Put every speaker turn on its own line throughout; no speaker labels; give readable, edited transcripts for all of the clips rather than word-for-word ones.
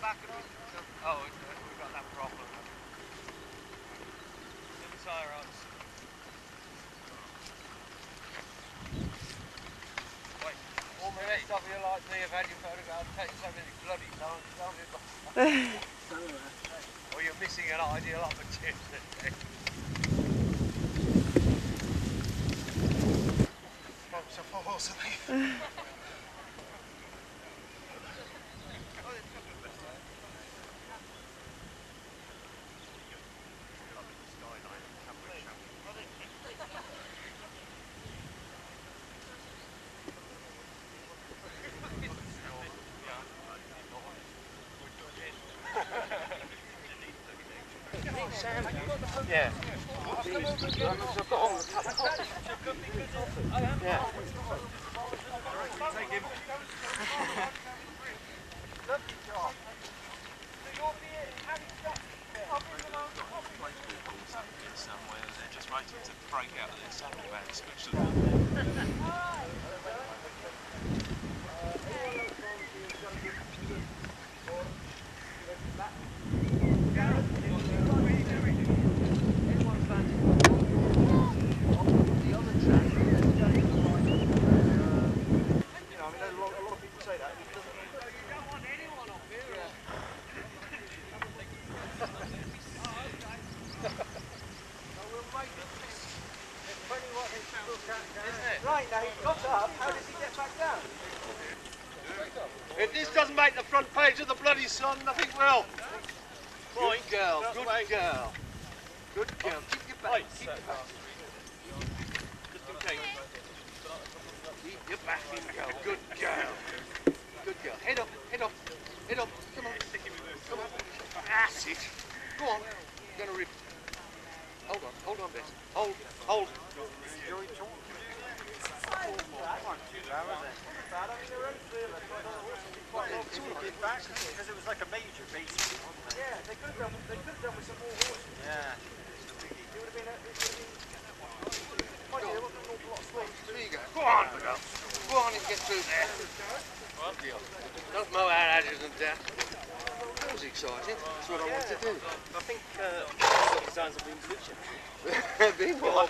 back and oh, we've got that problem. In the tyre odds. Wait, all the rest of you like me have had your photograph taken so many bloody times. Tell me about or you're missing an ideal opportunity. Folks are falls of me. Yeah. Yeah. Take him. Somewhere they're just waiting to break out of their saddlebags,
Right, now he's got up, how does he get back down?
If this doesn't make the front page of the bloody Sun, nothing will. Good girl, good girl. Good girl, keep your back, keep your back. Just in case. Keep your back in, girl, good girl. Good girl, head up, head up, head up, come on. Come on, that's it. Go on, you're gonna rip. Hold on, Bess. Hold.
Because it was like a major piece. Yeah, they could have done with some more horses. Yeah. It would have been
There you go. Go on, girl. Go on and get through there. Don't mow our adjutants down. That was exciting. That's what I wanted to do.
I think the designs have been good.
Been what?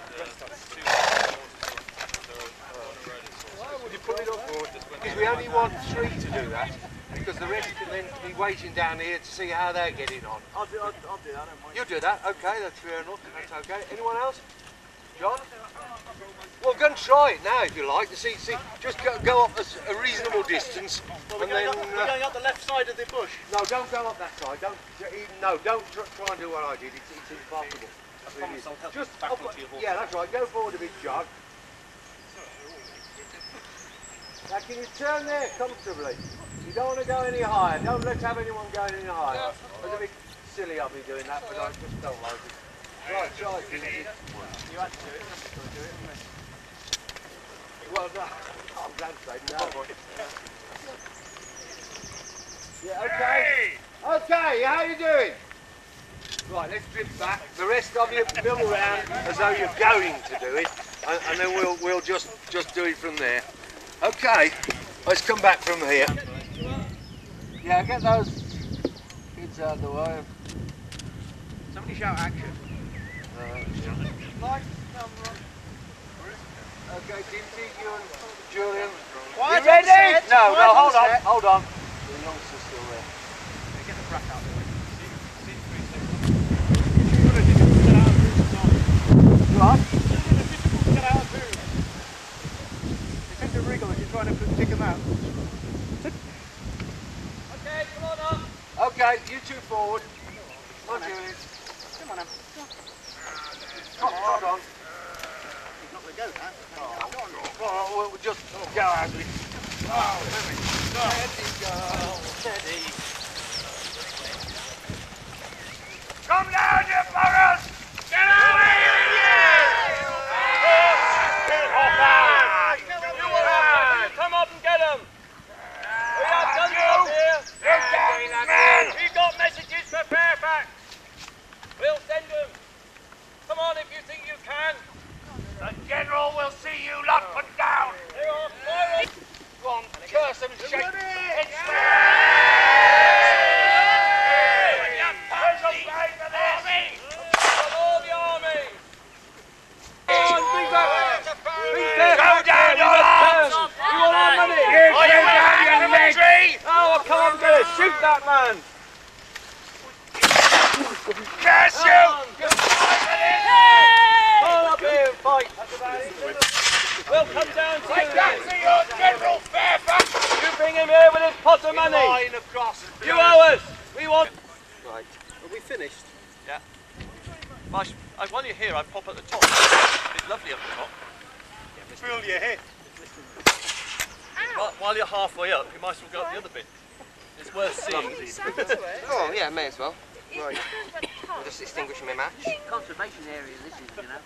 Why would you put it up for? Because we only want 3 to do that. Because the rest can then be waiting down here to see how they're getting on.
I'll do that, I don't mind.
You'll do that? Okay, that's fair enough. That's okay. Anyone else? John? Well, go and try it now if you like. See, just go up a reasonable distance,
Well,
and then.
We're going up the left side of the bush.
No, don't go up that side. Don't try and do what I did. It's impossible.
I promise I'll help
Just
you back onto your horse.
yeah, that's right. Go forward a bit, John. Now, can you turn there comfortably? You don't want to go any higher. Don't let's have anyone going any higher. It's a bit silly of me doing that, but I just don't like it. Right, try it.
You had to do it. Somebody's got to do it, haven't they?
Well, no, I'm glad to say no. Yeah, okay. Okay, how you doing? Right, let's drift back. The rest of you mill around as though you're going to do it, and then we'll just do it from there. Okay, let's come back from here. Yeah, get those kids out of the way.
Somebody shout action.
Lights, camera. Okay, Dinty, you and Julian.
Quiet
you ready?
on the set.
No,
Quiet
hold
on
on,
the set.
hold on. The youngster's still there.
Get the brack out of the way.
What?
They tend to wriggle as you're trying to pick them out. Okay, come on up.
Okay, you two forward. Come on, Julian.
Come on, Em.
Trot on.
He's not going to go now.
Well, we'll just go as we. Oh, steady, girl. Steady. Come down, you buggers! Get over here!
Come up and get them! We have guns up here! We've got messages for Fairfax! We'll send them! Come on if you think you can!
The General will see you lot put down!
They are firing!
Go on, curse them, shake! It's fair!
shoot that man!
Curse you!
Come up here and fight. We'll come down to you then.
your General Fairfax!
You bring him here with his pot of money.
Line across.
You owe us. We want...
Right. Are we finished?
Yeah. While you're here, I pop at the top. It's lovely up the top.
Fill your head.
But while you're halfway up, you might as well go up the other bit. It's worth seeing.
Oh, yeah, may as well. Right. I'm just extinguishing my match.
Conservation area, this is, you know.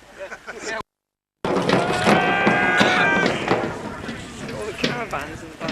All the caravans in the back.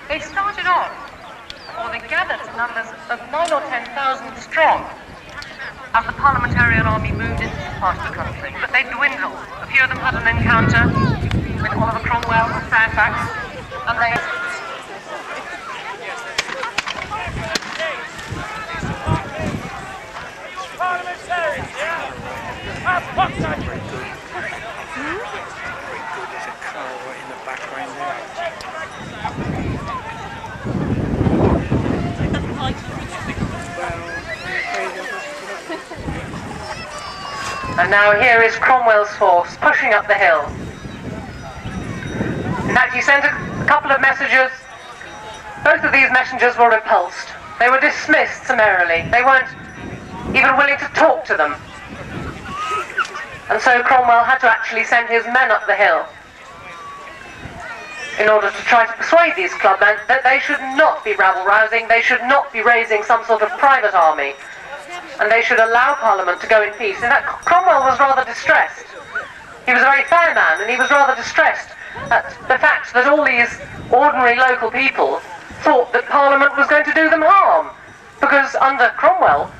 They started off, or they gathered numbers of 9,000 or 10,000 strong as the parliamentarian army moved into this part of the country. But they dwindled. A few of them had an encounter with Oliver Cromwell and Fairfax, and they...
Parliamentarians, yeah? Have pots
There's a car right in the background there.
And now here is Cromwell's force pushing up the hill. In fact, he sent a couple of messages. Both of these messengers were repulsed. They were dismissed summarily. They weren't even willing to talk to them. And so Cromwell had to actually send his men up the hill in order to try to persuade these clubmen that they should not be rabble-rousing, they should not be raising some sort of private army, and they should allow Parliament to go in peace. In fact, Cromwell was rather distressed. He was a very fair man, and he was rather distressed at the fact that all these ordinary local people thought that Parliament was going to do them harm, because under Cromwell,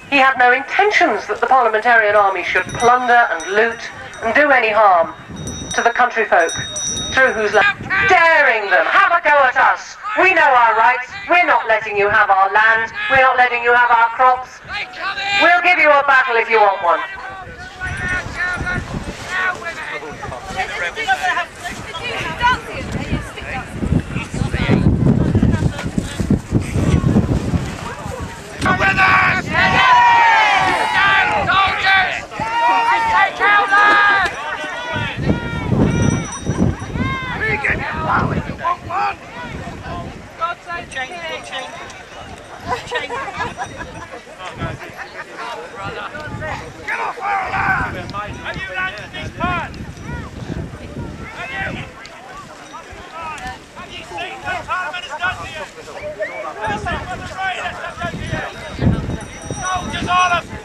he had no intentions that the parliamentarian army should plunder and loot and do any harm to the country folk through whose land. Daring them, have a go at us. We know our rights. We're not letting you have our land. We're not letting you have our crops. We'll give you a battle if you want one.
Come with us! Stand, soldiers! Take out there! We give you power if you want one! God save change. Get off our land! Have you landed this part? Have you seen what Parliament has done to you? Have you seen what the Roundheads have done to you? Soldiers, all of you!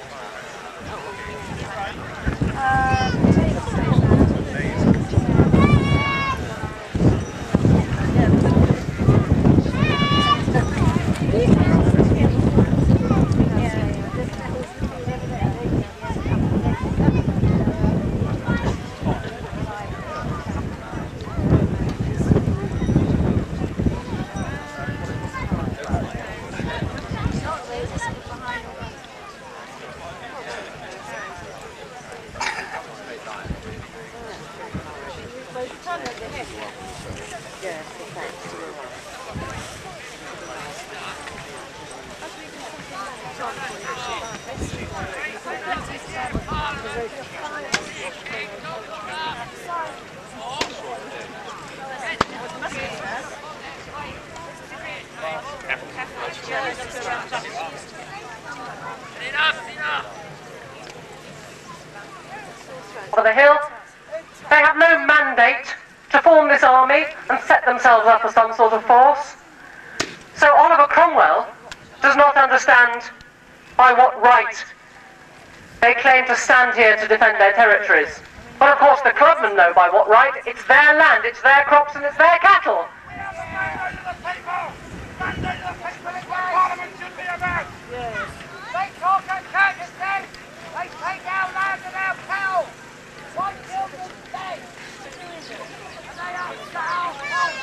themselves up as some sort of force. So Oliver Cromwell does not understand by what right they claim to stand here to defend their territories. But of course the clubmen know by what right. It's their land, it's their crops and it's their cattle.
Parliament should be about. Yes. They talk and Kyrgyzstan. They take our land and our cows. One children's dead. And they are our home.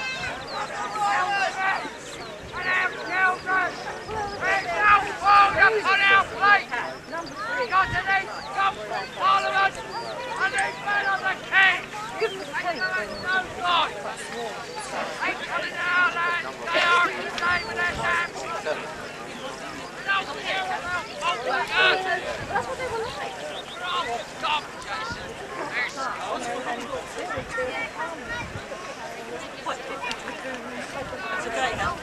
And our children. There's no food upon our plate. Because of these scum from Parliament and these men of the king. They do us no good. They come in our land. They are to stay with their damn children. Don't care about folk like us. That's what they were like. We're all scum, Jason. They're scum. That's okay now.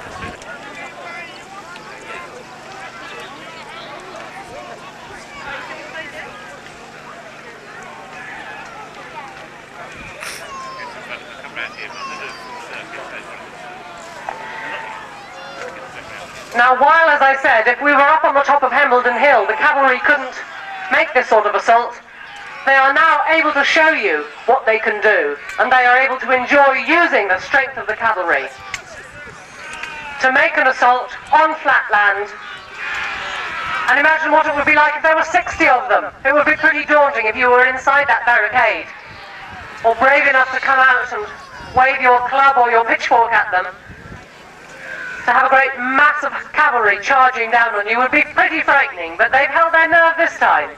Now, while, as I said, if we were up on the top of Hambledon Hill, the cavalry couldn't make this sort of assault, they are now able to show you what they can do, and they are able to enjoy using the strength of the cavalry to make an assault on flat land. And imagine what it would be like if there were 60 of them. It would be pretty daunting if you were inside that barricade, or brave enough to come out and wave your club or your pitchfork at them. To have a great mass of cavalry charging down on you would be pretty frightening, but they've held their nerve this time.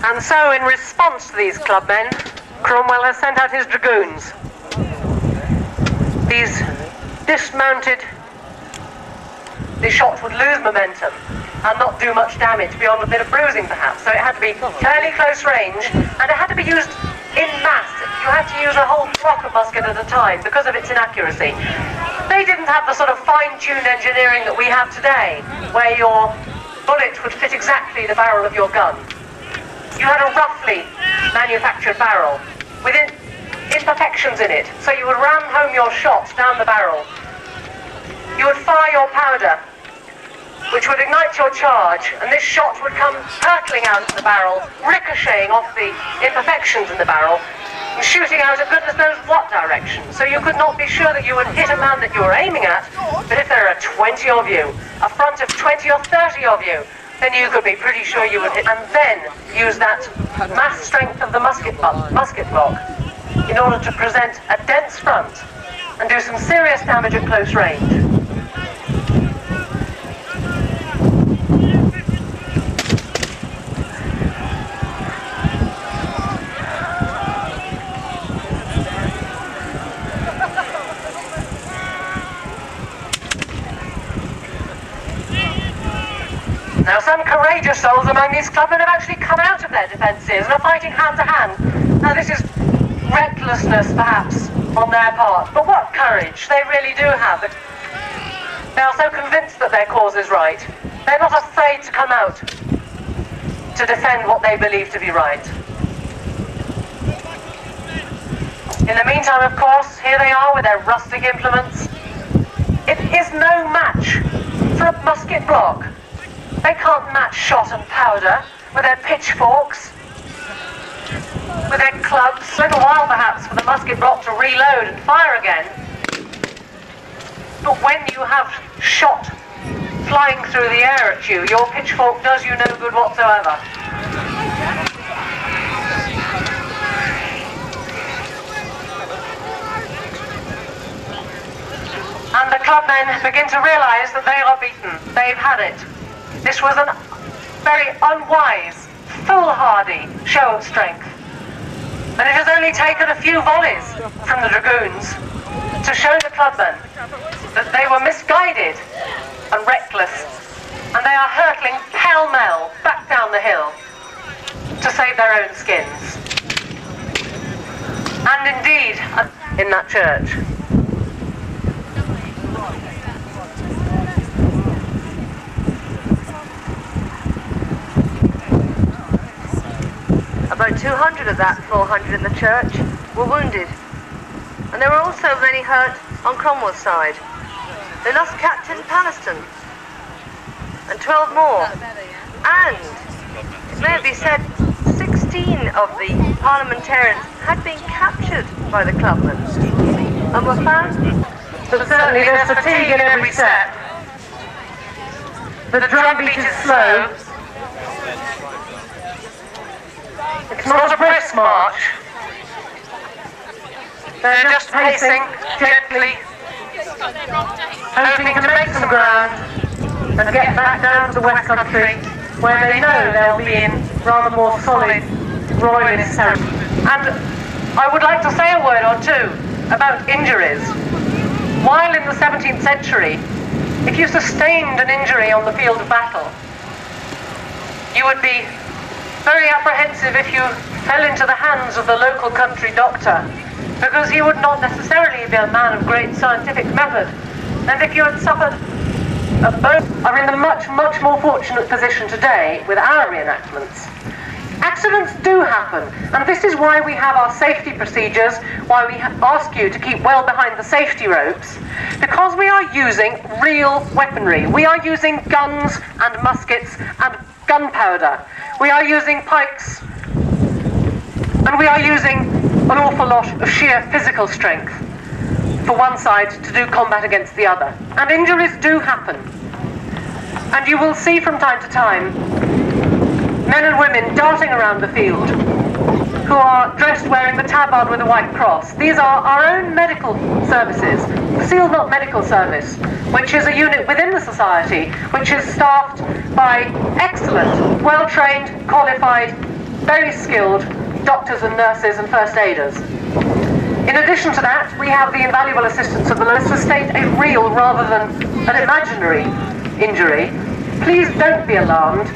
And so, in response to these clubmen, Cromwell has sent out his dragoons. These dismounted, the shot would lose momentum and not do much damage beyond a bit of bruising perhaps. So it had to be fairly close range, and it had to be used in mass. You had to use a whole flock of musket at a time because of its inaccuracy. They didn't have the sort of fine-tuned engineering that we have today, where your bullet would fit exactly the barrel of your gun. You had a roughly manufactured barrel with imperfections in it, so you would ram home your shot down the barrel. You would fire your powder, which would ignite your charge, and this shot would come hurtling out of the barrel, ricocheting off the imperfections in the barrel, and shooting out at goodness knows what direction. So you could not be sure that you would hit a man that you were aiming at, but if there are 20 of you, a front of 20 or 30 of you, then you could be pretty sure you would hit, and then use that mass strength of the musket block in order to present a dense front and do some serious damage at close range. Now, some courageous souls among these clubmen have actually come out of their defences and are fighting hand to hand. Now, this is recklessness, perhaps, on their part, but what courage they really do have. They are so convinced that their cause is right. They're not afraid to come out to defend what they believe to be right. In the meantime, of course, here they are with their rustic implements. It is no match for a musket block. They can't match shot and powder with their pitchforks, with their clubs. It's a little while perhaps for the musket block to reload and fire again. But when you have shot flying through the air at you, your pitchfork does you no good whatsoever. And the clubmen begin to realise that they are beaten. They've had it. This was a very unwise, foolhardy show of strength. And it has only taken a few volleys from the dragoons to show the clubmen that they were misguided and reckless, and they are hurtling pell-mell back down the hill to save their own skins. And indeed, in that church.
About 200 of that 400 in the church were wounded. And there were also many hurt on Cromwell's side. They lost Captain Palmerston and 12 more. And, it may be said, 16 of the parliamentarians had been captured by the clubmen and were found.
But certainly there's fatigue in every step. The drumbeat is slow. It's not a brisk march. They're just pacing gently, hoping to make some ground and get back down to the West Country, where they know they'll be in rather more solid royalist territory. And I would like to say a word or two about injuries. While in the 17th century, if you sustained an injury on the field of battle, you would be very apprehensive if you fell into the hands of the local country doctor, because he would not necessarily be a man of great scientific method. And if you had suffered a bone, are in a much, much more fortunate position today with our reenactments. Accidents do happen, and this is why we have our safety procedures, why we ask you to keep well behind the safety ropes, because we are using real weaponry. We are using guns and muskets and gunpowder. We are using pikes, and we are using an awful lot of sheer physical strength for one side to do combat against the other. And injuries do happen. And you will see from time to time men and women darting around the field who are dressed wearing the tabard with a white cross. These are our own medical services, the Sealed Knot Medical Service, which is a unit within the society which is staffed by excellent, well-trained, qualified, very skilled doctors and nurses and first aiders. In addition to that, we have the invaluable assistance of the law to sustain a real rather than an imaginary injury. Please don't be alarmed.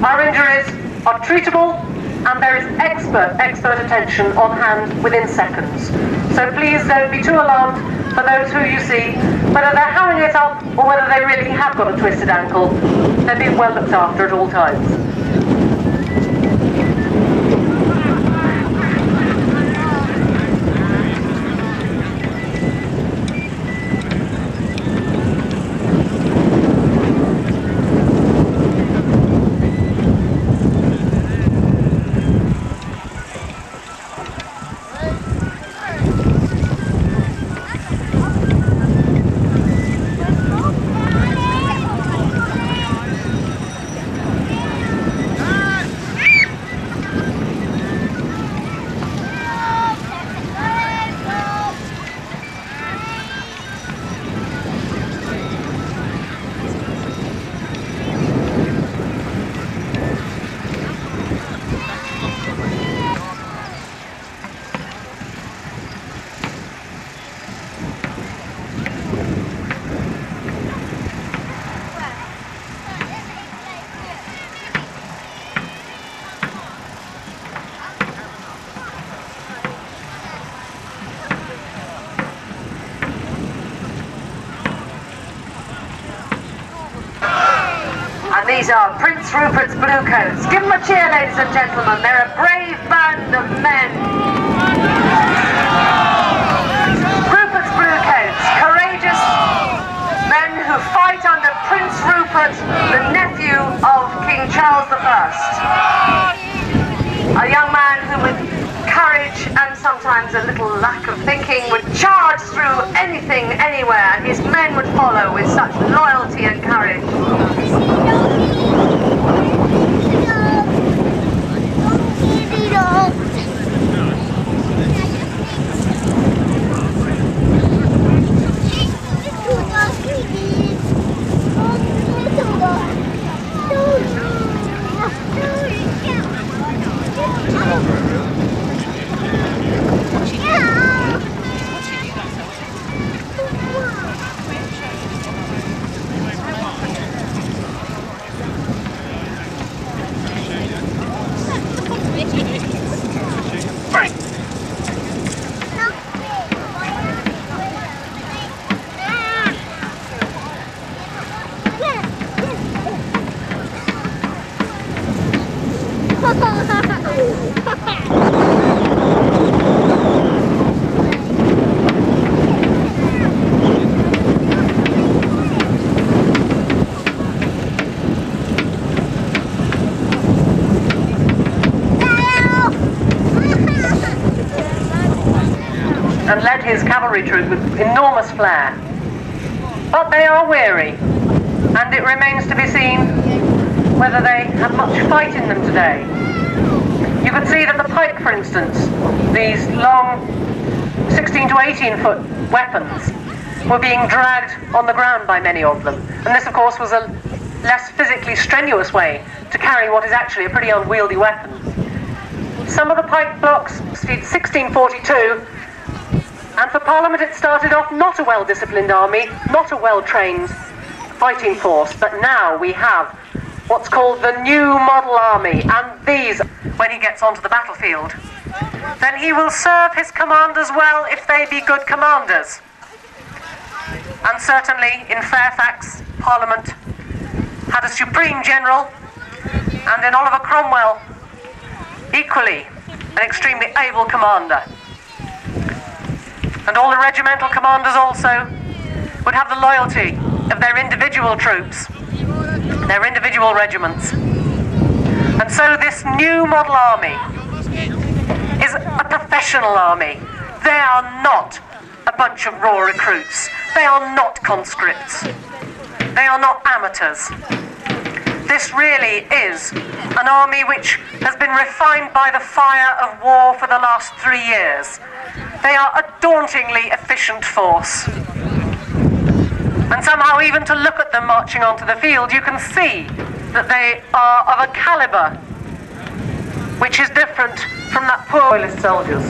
Our injuries are treatable, and there is expert attention on hand within seconds. So please don't be too alarmed for those who you see, whether they're howling it up or whether they really have got a twisted ankle. They're being well looked after at all times. These are Prince Rupert's Bluecoats. Give them a cheer, ladies and gentlemen. They're a brave band of men. Rupert's Bluecoats, courageous
to fight under Prince Rupert, the nephew of King Charles I. A young man who, with courage and sometimes a little lack of thinking, would charge through anything, anywhere, and his men would follow with such loyalty and courage.
And led his cavalry troop with enormous flair. But they are weary, and it remains to be seen whether they have much fight in them today. You can see that the pike, for instance, these long 16 to 18 foot weapons, were being dragged on the ground by many of them. And this, of course, was a less physically strenuous way to carry what is actually a pretty unwieldy weapon. Some of the pike blocks, 1642, and for Parliament it started off not a well-disciplined army, not a well-trained fighting force, but now we have what's called the new model army, and these, when he gets onto the battlefield, then he will serve his commanders well if they be good commanders. And certainly in Fairfax, Parliament had a supreme general, and in Oliver Cromwell, equally an extremely able commander. And all the regimental commanders also would have the loyalty of their individual troops, their individual regiments. And so this new model army is a professional army. They are not a bunch of raw recruits. They are not conscripts. They are not amateurs. This really is an army which has been refined by the fire of war for the last 3 years. They are a dauntingly efficient force. And somehow, even to look at them marching onto the field, you can see that they are of a calibre which is different from that poor loyalist soldiers.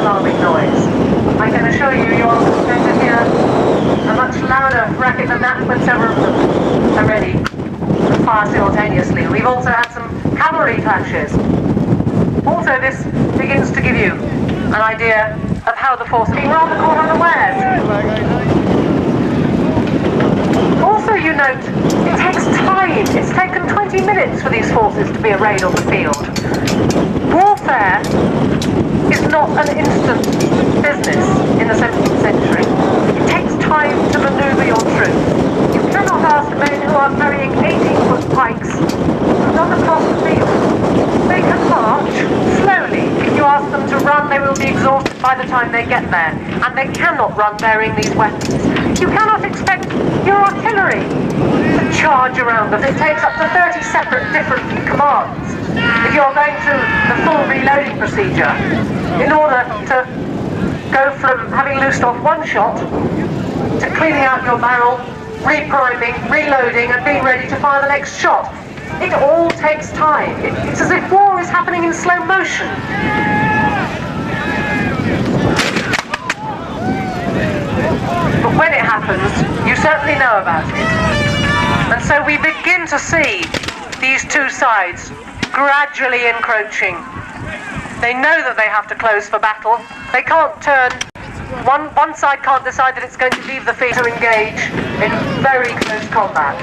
alarming noise. I can assure you, you're going to hear a much louder racket than that when several of them are ready to fire simultaneously. We've also had some cavalry clashes. Also, this begins to give you an idea of how the force is being rather caught unawares. Also, you note, it takes time. It's taken 20 minutes for these forces to be arrayed on the field. Warfare is not an instant business in the 17th century. It takes time to maneuver your troops. You cannot ask men who are carrying 18-foot pikes to run across the field. They can march slowly. If you ask them to run, they will be exhausted by the time they get there. And they cannot run bearing these weapons. You cannot expect your artillery to charge around them. It takes up to 30 separate different commands if you're going through the full reloading procedure in order to go from having loosed off one shot to cleaning out your barrel, repriming, reloading and being ready to fire the next shot. It all takes time. It's as if war is happening in slow motion. But when it happens, you certainly know about it. And so we begin to see these two sides gradually encroaching. They know that they have to close for battle. They can't turn. One side can't decide that it's going to leave the field to engage in very close combat.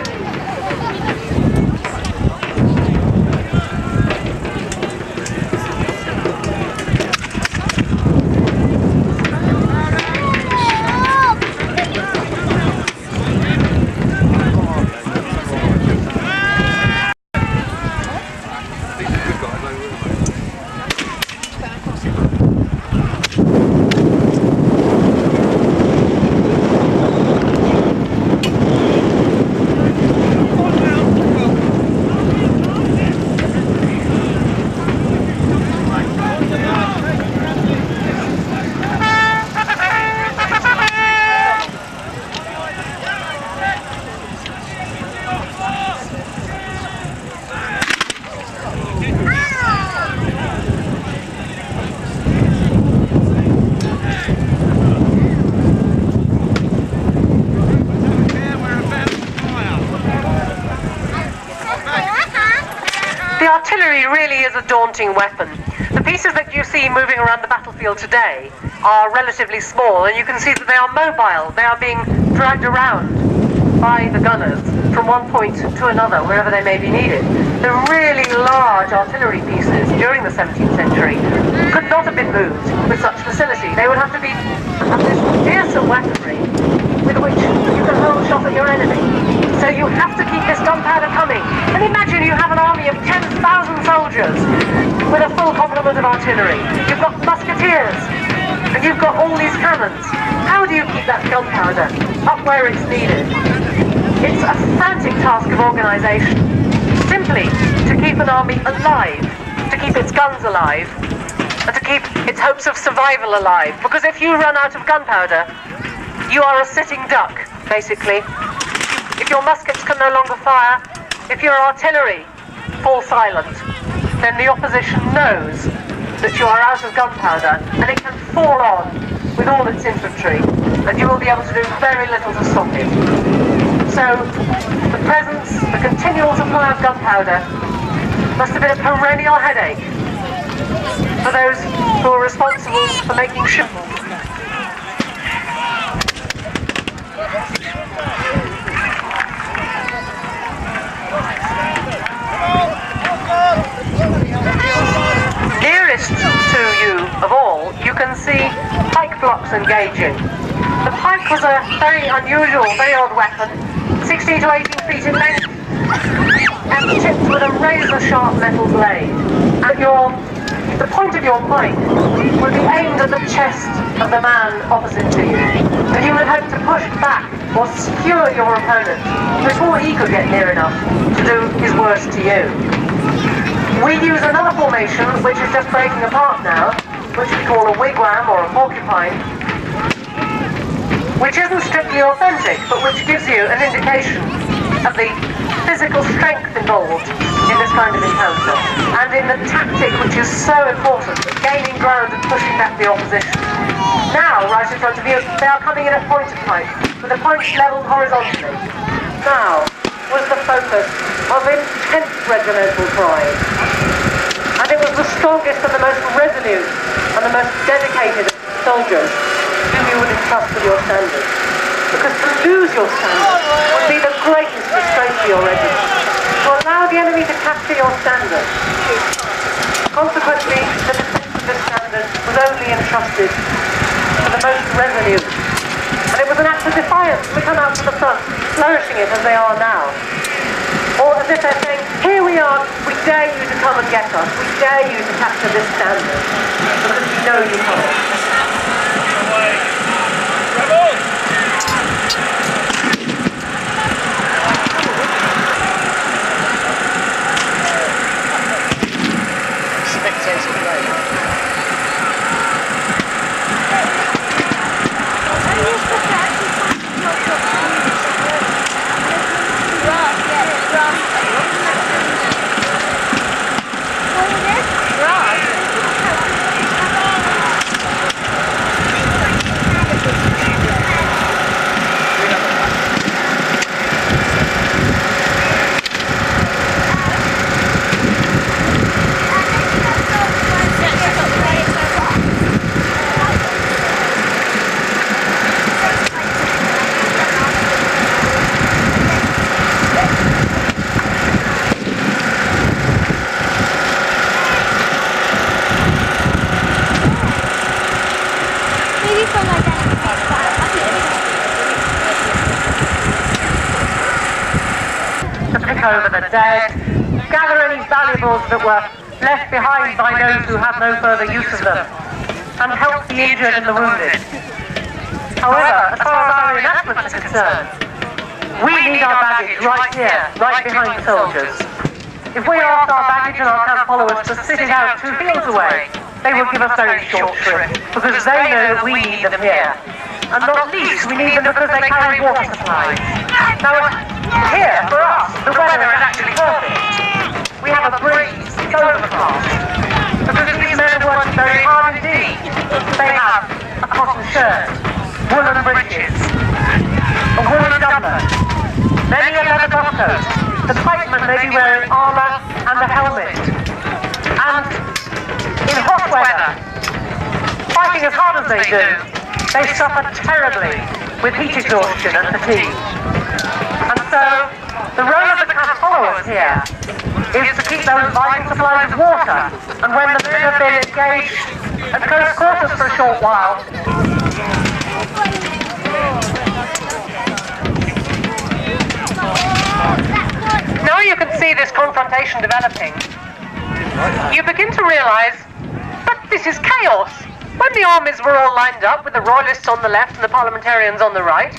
Really is a daunting weapon. The pieces that you see moving around the battlefield today are relatively small, and you can see that they are mobile. They are being dragged around by the gunners from one point to another, wherever they may be needed. The really large artillery pieces during the 17th century could not have been moved with such facility. They would have to have this fearsome weaponry with which you can hurl shot at your enemy. So you have to keep this gunpowder coming. And imagine you have an army of 10,000 soldiers with a full complement of artillery. You've got musketeers, and you've got all these cannons. How do you keep that gunpowder up where it's needed? It's a frantic task of organisation, simply to keep an army alive, to keep its guns alive, and to keep its hopes of survival alive. Because if you run out of gunpowder, you are a sitting duck, basically. If your muskets can no longer fire, if your artillery falls silent, then the opposition knows that you are out of gunpowder, and it can fall on with all its infantry, and you will be able to do very little to stop it. So, the presence, the continual supply of gunpowder must have been a perennial headache for those who are responsible for making sure. Nearest to you of all, you can see pike blocks engaging. The pike was a very unusual, very odd weapon, 16 to 18 feet in length, and tipped with a razor-sharp metal blade. And the point of your pike would be aimed at the chest of the man opposite to you, and you would hope to push back or skewer your opponent before he could get near enough to do his worst to you. We use another formation, which is just breaking apart now, which we call a wigwam or a porcupine, which isn't strictly authentic, but which gives you an indication of the physical strength involved in this kind of encounter, and in the tactic which is so important, gaining ground and pushing back the opposition. Now, right in front of you, they are coming in at point of fight, with the points levelled horizontally. Now was the focus of intense regimental pride. And it was the strongest and the most resolute and the most dedicated soldiers whom you would entrust with your standard. Because to lose your standard would be the greatest disgrace for your regiment. To allow the enemy to capture your standard. Consequently, the defence of this standard was only entrusted to the most resolute. And it was an act of defiance to come out to the front, flourishing it as they are now. Or as if they're saying, here we are, we dare you to come and get us, we dare you to capture this standard, because we know you can't. Over the dead, gather any valuables that were left behind by those who have no further use of them, and help the injured and the wounded. However, as far as our reenactment is concerned, we need our baggage right here, right behind the soldiers. If we ask our baggage and our camp followers to sit it out 2 fields away, they will give us very short shrift, because they know that we need them here. And not least, we need them because they carry water supplies. Now, here, for us, the weather is actually perfect. We have a breeze, it's overcast. Because these men are working very hard indeed. They have a cotton shirt, woolen breeches, a woolen doublet, many a leather buff coat. The pikemen may be wearing armour and a helmet. And in hot weather, fighting as hard as they do, they suffer terribly with heat exhaustion and fatigue. And so, the role of the camp followers here is to keep those vital supplies of water. And when the men have been engaged at close quarters for a short while, now you can see this confrontation developing. You begin to realise that this is chaos. When the armies were all lined up, with the royalists on the left and the parliamentarians on the right,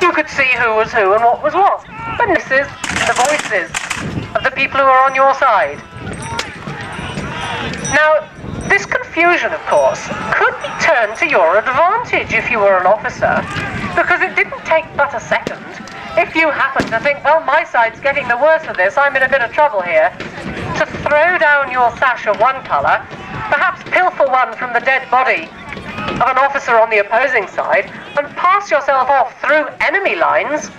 you could see who was who and what was what. But this is the voices of the people who are on your side. Now, this confusion, of course, could be turned to your advantage if you were an officer, because it didn't take but a second. If you happen to think, well, my side's getting the worst of this, I'm in a bit of trouble here, to throw down your sash of one colour, perhaps pilfer one from the dead body of an officer on the opposing side, and pass yourself off through enemy lines